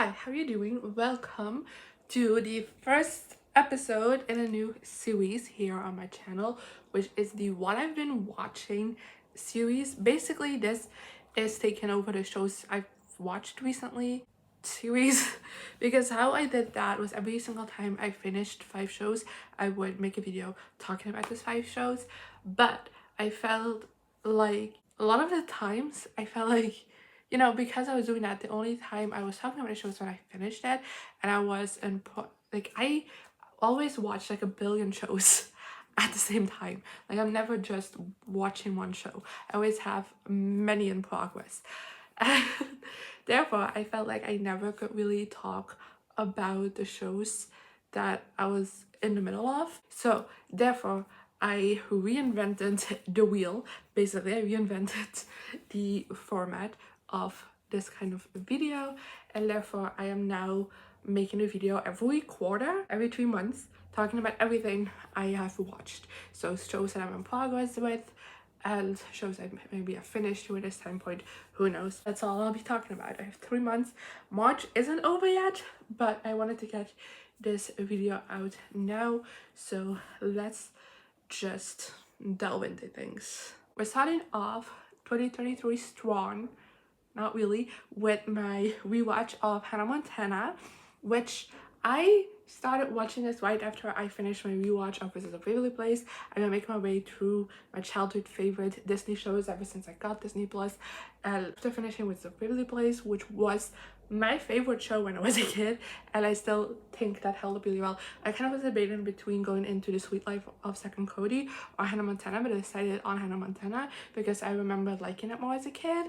Hi, how are you doing? Welcome to the first episode in a new series here on my channel, which is the What I've Been Watching series. Basically, this is taking over the shows I've watched recently series because how I did that was every single time I finished 5 shows, I would make a video talking about those 5 shows. But I felt like a lot of the times I felt like because I was doing that, the only time I was talking about the show was when I finished it, and I was I always watch like a billion shows at the same time. Like I'm never just watching one show. I always have many in progress. And therefore, I felt like I never could really talk about the shows that I was in the middle of. So therefore, I reinvented the wheel. Basically, I reinvented the format of this kind of video, and therefore I am now making a video every quarter, every 3 months, talking about everything I have watched. So shows that I'm in progress with and shows I maybe have finished to this time point, who knows. That's all I'll be talking about. I have 3 months. March isn't over yet, but I wanted to get this video out now, so let's just delve into things. We're starting off 2023 strong, not really, with my rewatch of Hannah Montana, which I started watching this right after I finished my rewatch of This Is a Waverly Place. I'm gonna make my way through my childhood favorite Disney shows ever since I got Disney Plus. And after finishing with The Waverly Place, which was my favorite show when I was a kid, and I still think that held up really well. I kind of was debating between going into The Sweet Life of Zack and Cody or Hannah Montana, but I decided on Hannah Montana because I remember liking it more as a kid.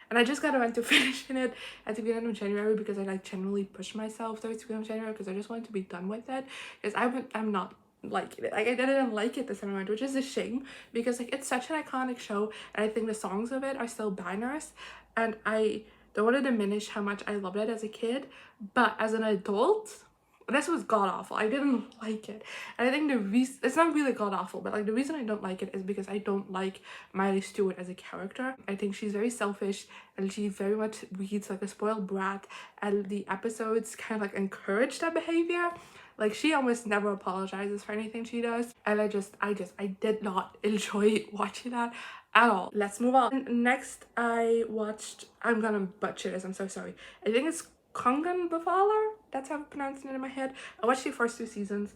And I just got around to finishing it at the beginning of January because I genuinely pushed myself towards the beginning of January because I just wanted to be done with it. Because I'm not liking it. Like I didn't like it this time around, which is a shame because it's such an iconic show, and I think the songs of it are still bangers. And I don't want to diminish how much I loved it as a kid, but as an adult, this was god awful. I didn't like it, and I think the reason it's not really god awful, but the reason I don't like it is because I don't like Miley Stewart as a character. I think she's very selfish and she very much reads like a spoiled brat, and the episodes kind of encourage that behavior. Like she almost never apologizes for anything she does, and I did not enjoy watching that at all. Let's move on. Next, I watched, I'm gonna butcher this, I'm so sorry. I think it's Kongen Befaler. That's how I'm pronouncing it in my head. I watched the first 2 seasons.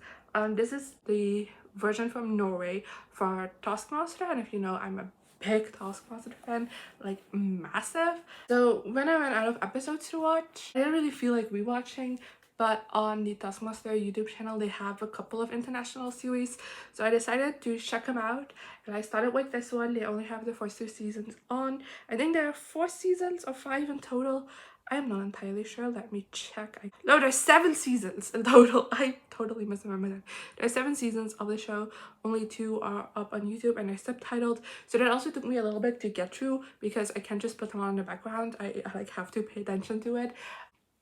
This is the version from Norway for Taskmaster, and if you know, I'm a big Taskmaster fan, like massive. So when I ran out of episodes to watch, I didn't really feel like rewatching, but on the Taskmaster YouTube channel they have a couple of international series, so I decided to check them out, and I started with this one. They only have the first 2 seasons on. I think there are 4 seasons or 5 in total. I'm not entirely sure. Let me check. No, there's 7 seasons in total. I totally misremembered that. There's 7 seasons of the show. Only 2 are up on YouTube and they're subtitled. So that also took me a little bit to get through because I can't just put them on in the background. I have to pay attention to it.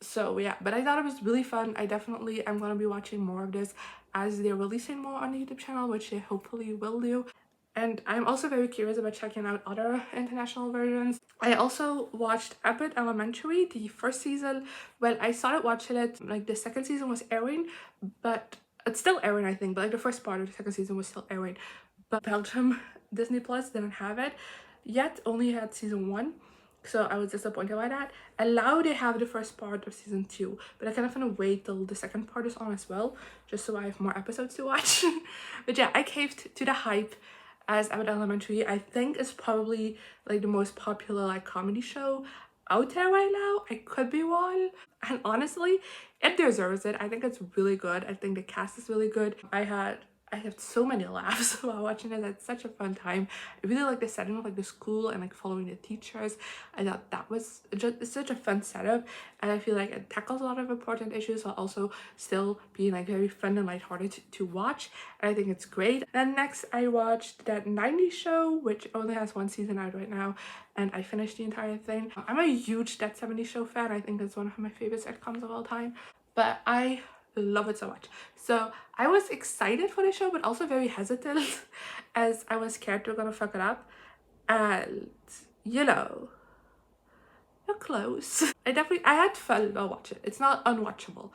So yeah, but I thought it was really fun. I definitely am going to be watching more of this as they're releasing more on the YouTube channel, which they hopefully will do. And I'm also very curious about checking out other international versions. I also watched Abbott Elementary, the first season. Well, I started watching it, the second season was airing, but it's still airing, I think, but the first part of the second season was still airing. But Belgium Disney Plus didn't have it yet, only had season 1. So I was disappointed by that. And now they have the first part of season 2, but I kind of want to wait till the second part is on as well, just so I have more episodes to watch. But yeah, I caved to the hype as Abbott Elementary. I think is probably the most popular comedy show out there right now. I could be wrong, and honestly it deserves it. I think it's really good. I think the cast is really good. I had so many laughs while watching it. It's such a fun time. I really like the setting of the school and following the teachers. I thought that was it's such a fun setup, and I feel like it tackles a lot of important issues while also still being very fun and lighthearted to watch. And I think it's great. Then next I watched that 90s show, which only has 1 season out right now, and I finished the entire thing. I'm a huge That 70s Show fan. I think it's one of my favorite sitcoms of all time, but I love it so much. So I was excited for the show, but also very hesitant as I was scared we were gonna fuck it up. And close. I had fun while watching it. It's not unwatchable.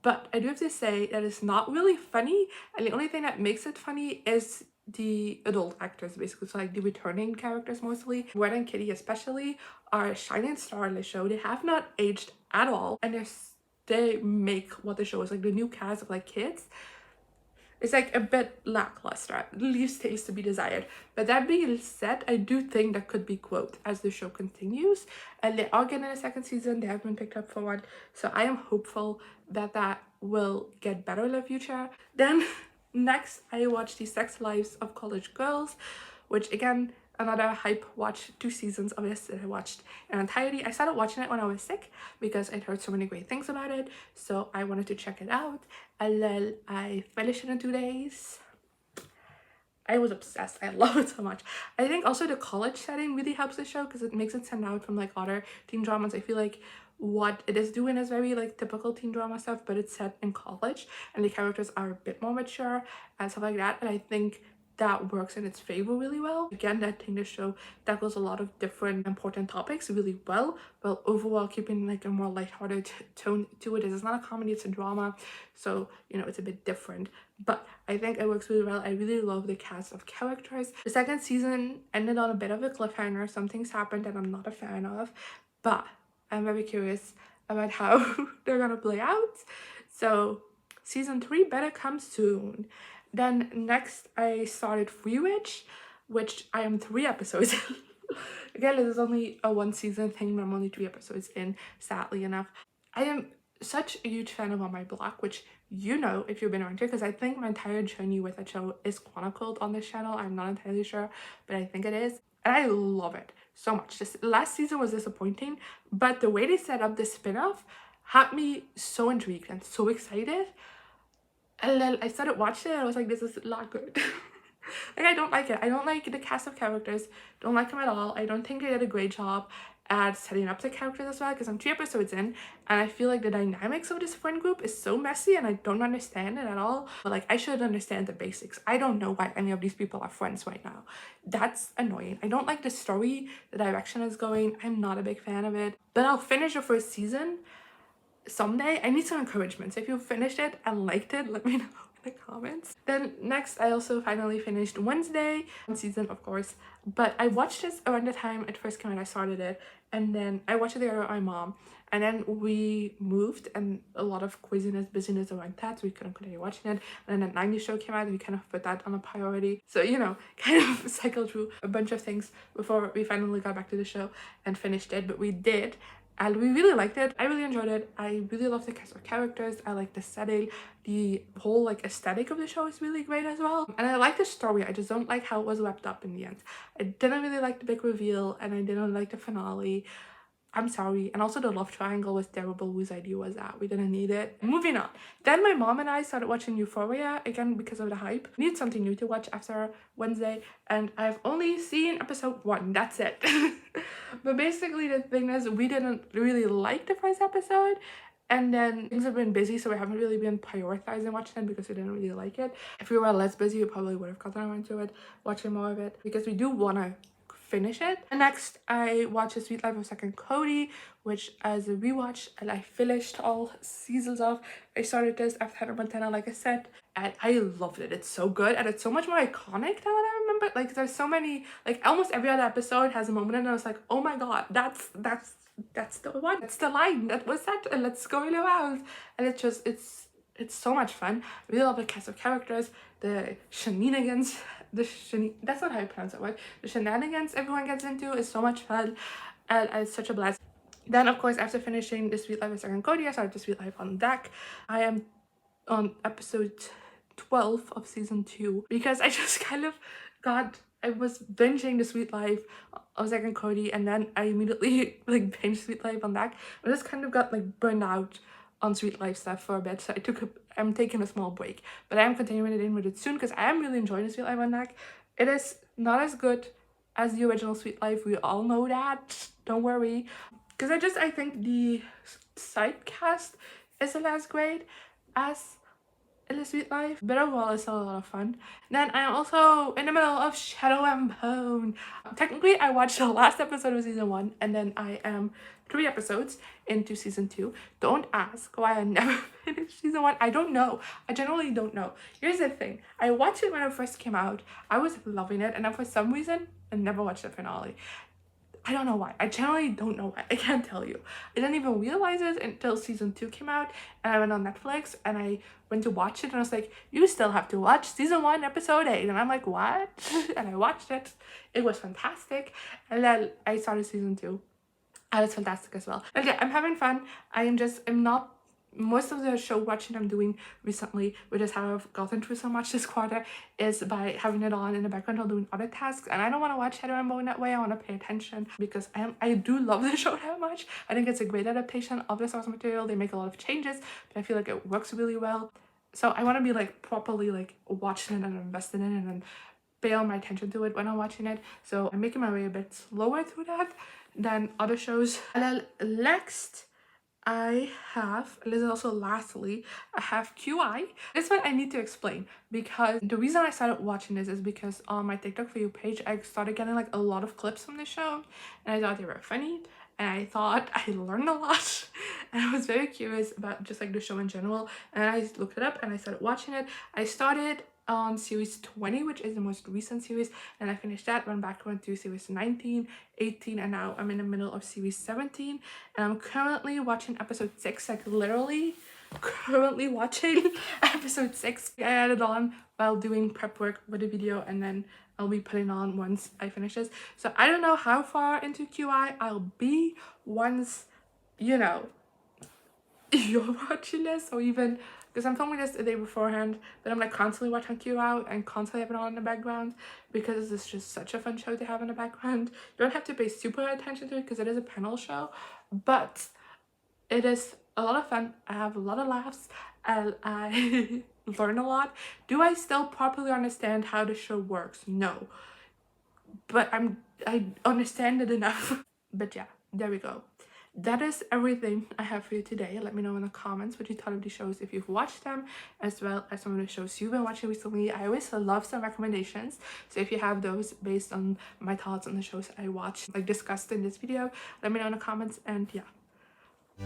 But I do have to say that it's not really funny, and the only thing that makes it funny is the adult actors, basically. So like the returning characters mostly. Red and Kitty especially are a shining star in the show. They have not aged at all, and they make what the show is. Like the new cast of like kids, it's like a bit lackluster, leaves taste to be desired. But that being said, I do think that could be quote as the show continues, and they are getting a second season. They have been picked up for one, so I am hopeful that that will get better in the future. Then next I watched The Sex Lives of College Girls, which again, another hype watch. 2 seasons of this that I watched in entirety. I started watching it when I was sick because I'd heard so many great things about it, so I wanted to check it out, and then I finished it in 2 days. I was obsessed. I love it so much. I think also the college setting really helps the show because it makes it stand out from like other teen dramas. I feel like what it is doing is very like typical teen drama stuff, but it's set in college and the characters are a bit more mature and stuff like that, and I think that works in its favor really well. Again, I think the show tackles a lot of different important topics really well, but overall keeping like a more lighthearted tone to it. It's not a comedy, it's a drama, so you know, it's a bit different, but I think it works really well. I really love the cast of characters. The second season ended on a bit of a cliffhanger. Some things happened that I'm not a fan of, but I'm very curious about how they're gonna play out. So season 3 better come soon. Then next I started Freeridge, which I am 3 episodes in. Again, this is only a 1 season thing, but I'm only 3 episodes in, sadly enough. I am such a huge fan of On My Block, which you know if you've been around here, because I think my entire journey with that show is chronicled on this channel. I'm not entirely sure, but I think it is. And I love it so much. This last season was disappointing, but the way they set up this spin-off had me so intrigued and so excited. And then I started watching it and I was like, this is not good. Like, I don't like it. I don't like the cast of characters. Don't like them at all. I don't think they did a great job at setting up the characters as well, because I'm 3 episodes in and I feel like the dynamics of this friend group is so messy and I don't understand it at all. But like, I should understand the basics. I don't know why any of these people are friends right now. That's annoying. I don't like the story, the direction it's going. I'm not a big fan of it. But I'll finish the first season someday. I need some encouragement, so if you finished it and liked it, let me know in the comments. Then next I also finally finished Wednesday, 1 season of course, but I watched this around the time it first came out. I started it and then I watched it together with my mom, and then we moved and a lot of craziness, busyness around that, so we couldn't continue watching it. And then the 90s show came out and we kind of put that on a priority, so you know, kind of cycled through a bunch of things before we finally got back to the show and finished it. But we did, and we really liked it. I really enjoyed it. I really love the cast of characters. I like the setting. The whole like aesthetic of the show is really great as well. And I like the story. I just don't like how it was wrapped up in the end. I didn't really like the big reveal and I didn't like the finale. I'm sorry. And also the love triangle was terrible. Whose idea was that? We didn't need it. Moving on. Then my mom and I started watching Euphoria, again because of the hype. We need something new to watch after Wednesday, and I've only seen episode 1. That's it. But basically the thing is, we didn't really like the first episode, and then things have been busy, so we haven't really been prioritizing watching it because we didn't really like it. If we were less busy, we probably would have gotten around to it, watching more of it, because we do want to finish it. And next I watched The Sweet Life of Zack and Cody, which as a rewatch, and I finished all seasons of. I started this after Hannah Montana, like I said, and I loved it. It's so good and it's so much more iconic than what I remember. Like there's so many, like almost every other episode has a moment and I was like, oh my god, that's the one, that's the line, that was that, and let's go around. And it's just, it's so much fun. I really love the cast of characters, the shenanigans, that's not how you pronounce it, right? The shenanigans everyone gets into is so much fun, and it's such a blast. Then of course, after finishing The Sweet Life of Zack and Cody, I started The Sweet Life on Zack. I am on episode 12 of season 2 because I just kind of I was binging The Sweet Life of Zack and Cody, and then I immediately like binged Sweet Life on Zack. I just kind of got like burned out on Sweet Life stuff for a bit, so I'm taking a small break, but I am continuing it in with it soon because I am really enjoying The Sweet Life on Zack. It is not as good as the original Sweet Life, we all know that, don't worry, because I think the side cast isn't as great as in the sweet life. Bitter Wall is still a lot of fun. Then I am also in the middle of Shadow and Bone. Technically, I watched the last episode of season 1, and then I am 3 episodes into season 2. Don't ask why I never finished season 1. I don't know. I generally don't know. Here's the thing. I watched it when it first came out. I was loving it, and then for some reason, I never watched the finale. I don't know why. I generally don't know why. I can't tell you. I didn't even realize it until season 2 came out, and I went on Netflix and I went to watch it, and I was like, you still have to watch season 1 episode 8. And I'm like, what? And I watched it. It was fantastic. And then I started season 2. And it's fantastic as well. And yeah, I'm having fun. I'm not, most of the show watching I'm doing recently, which is how I've gotten through so much this quarter, is by having it on in the background while doing other tasks. And I don't want to watch Shadow and Bone that way. I want to pay attention because I do love the show that much. I think it's a great adaptation of the source material. They make a lot of changes, but I feel like it works really well. So I want to be like properly like watching it and invested in it and pay all my attention to it when I'm watching it. So I'm making my way a bit slower through that than other shows. And then next, I have, and this is also lastly, I have QI. This one I need to explain because the reason I started watching this is because on my TikTok For You page, I started getting like a lot of clips from the show, and I thought they were funny, and I thought I learned a lot, and I was very curious about just like the show in general, and I looked it up and I started watching it. I started on series 20, which is the most recent series, and I finished that, went to series 19, 18, and now I'm in the middle of series 17, and I'm currently watching episode 6, like literally currently watching episode 6. I added on while doing prep work for the video, and then I'll be putting on once I finish this. So I don't know how far into QI I'll be once, you know, you're watching this, or even because I'm filming this a day beforehand, but I'm like constantly watching QI and constantly having it on in the background because it's just such a fun show to have in the background. You don't have to pay super attention to it because it is a panel show, but it is a lot of fun. I have a lot of laughs and I learn a lot. Do I still properly understand how the show works? No, but I understand it enough. But yeah, there we go. That is everything I have for you today. Let me know in the comments what you thought of these shows, if you've watched them, as well as some of the shows you've been watching recently. I always love some recommendations, so if you have those based on my thoughts on the shows I watched, like discussed in this video, let me know in the comments. And yeah.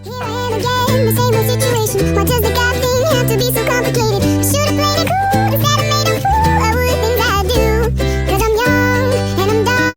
Here I am again, the same old situation. What does the